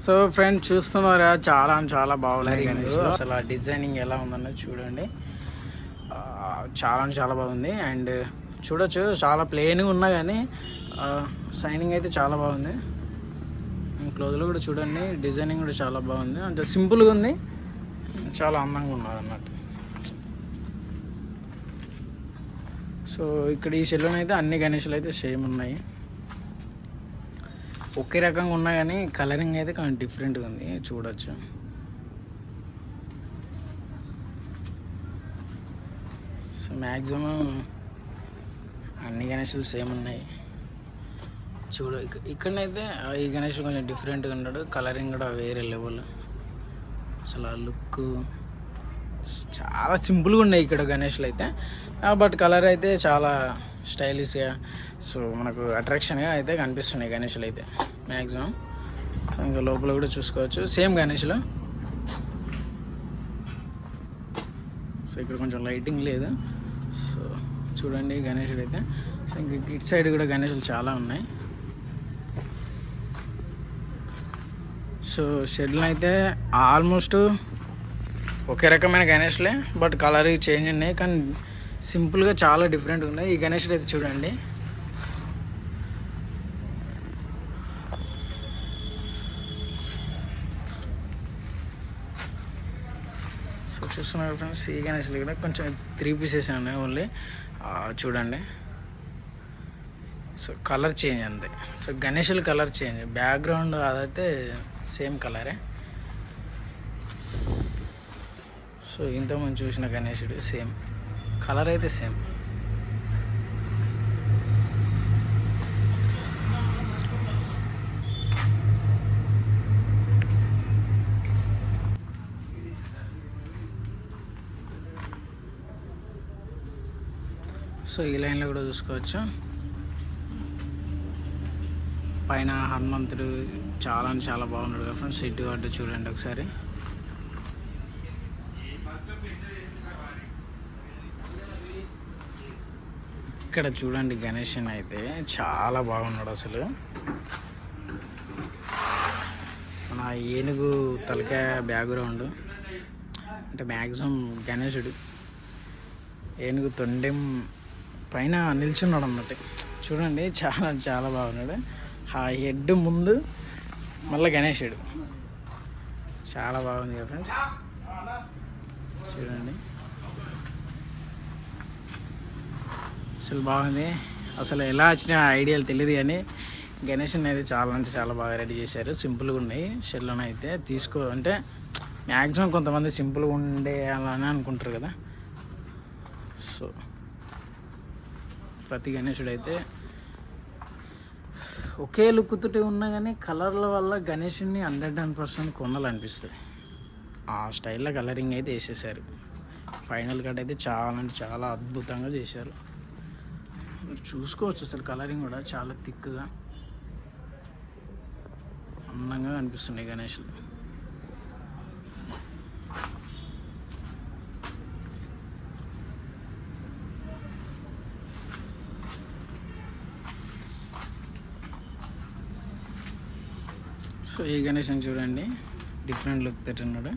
So friends చూస్తున్నారా, చాలా చాలా బాగున్నాయి గణేష్. అసలు ఆ డిజైనింగ్ ఎలా ఉందన్నది చూడండి. చాలా చాలా బాగుంది. అండ్ చూడొచ్చు, చాలా ప్లెయిన్గా ఉన్నా కానీ షైనింగ్ అయితే చాలా బాగుంది. క్లోజ్లో కూడా చూడండి, డిజైనింగ్ కూడా చాలా బాగుంది. అంటే సింపుల్గా ఉంది, చాలా అందంగా ఉన్నారు అన్నట్టు. సో ఇక్కడ ఈ సెల్లోనే అయితే అన్ని గణేషులు అయితే సేమ్ ఉన్నాయి, ఒకే రకంగా ఉన్నా కానీ కలరింగ్ అయితే కొంచెం డిఫరెంట్గా ఉంది, చూడొచ్చు. సో మ్యాక్సిమం అన్ని గణేషులు సేమ్ ఉన్నాయి. ఇక్కడనైతే ఈ గణేష్ కొంచెం డిఫరెంట్గా ఉన్నాడు, కలరింగ్ కూడా వేరే లెవెల్. అసలు ఆ లుక్ చాలా సింపుల్గా ఉన్నాయి ఇక్కడ గణేష్లు అయితే. బట్ కలర్ అయితే చాలా స్టైలిష్గా, సో మనకు అట్రాక్షన్గా అయితే కనిపిస్తున్నాయి గణేష్లు అయితే మ్యాక్సిమం. ఇంకా లోపల కూడా చూసుకోవచ్చు, సేమ్ గణేష్లు. సో ఇక్కడ కొంచెం లైటింగ్ లేదు, సో చూడండి గణేషుడు అయితే. సో ఇంక ఇటు సైడ్ కూడా గణేషులు చాలా ఉన్నాయి. సో షెడ్లు అయితే ఆల్మోస్ట్ ఒకే రకమైన గణేష్లే, బట్ కలర్ చేంజ్ ఉన్నాయి, కానీ సింపుల్గా చాలా డిఫరెంట్గా ఉన్నాయి. ఈ గణేషుడు అయితే చూడండి, సో చూస్తున్నారు ఫ్రెండ్స్. ఈ గణేషులు కూడా కొంచెం 3 పీసెస్ ఉన్నాయి ఓన్లీ, చూడండి. సో కలర్ చేంజ్ అంతే. సో గణేషులు కలర్ చేంజ్, బ్యాక్గ్రౌండ్ అదైతే సేమ్ కలరే. సో ఇంతకుముందు చూసిన గణేషుడు సేమ్ కలర్ అయితే సేమ్. సో ఈ లైన్లో కూడా చూసుకోవచ్చు, పైన హనుమంతుడు చాలా చాలా బాగున్నాడు కదా ఫ్రెండ్స్. ఇటు అడ్డు చూడండి ఒకసారి. ఇక్కడ చూడండి గణేషన్ అయితే చాలా బాగున్నాడు అసలు. మన ఏనుగు తలకాయ బ్యాక్గ్రౌండ్ అంటే మ్యాక్సిమం గణేశుడు ఏనుగు తొండెం పైన నిల్చున్నాడు అన్నట్టు. చూడండి చాలా చాలా బాగున్నాడు. ఆ హెడ్ ముందు మళ్ళీ గణేశుడు చాలా బాగుంది కదా ఫ్రెండ్స్, చూడండి. అసలు బాగుంది. అసలు ఎలా వచ్చిన ఐడియాలు తెలియదు కానీ గణేష్ని అయితే చాలా అంటే చాలా బాగా రెడీ చేశారు. సింపుల్గా ఉన్నాయి షెల్లోనే అయితే. అంటే మ్యాక్సిమం కొంతమంది సింపుల్గా ఉండే అలానే అనుకుంటారు కదా. సో ప్రతి గణేశుడు అయితే ఒకే లుక్తోటి ఉన్నా కానీ కలర్ల వల్ల గణేషుని 100% కొనాలనిపిస్తుంది. ఆ స్టైల్లో కలరింగ్ అయితే వేసేసారు. ఫైనల్ కట్ అయితే చాలా అంటే చాలా అద్భుతంగా చేశారు. చూసుకోవచ్చు, అసలు కలరింగ్ కూడా చాలా థిక్గా అందంగా కనిపిస్తున్నాయి గణేషులు. సో ఈ గణేష్ చూడండి, డిఫరెంట్ లుక్ తోటి ఉన్నాడు.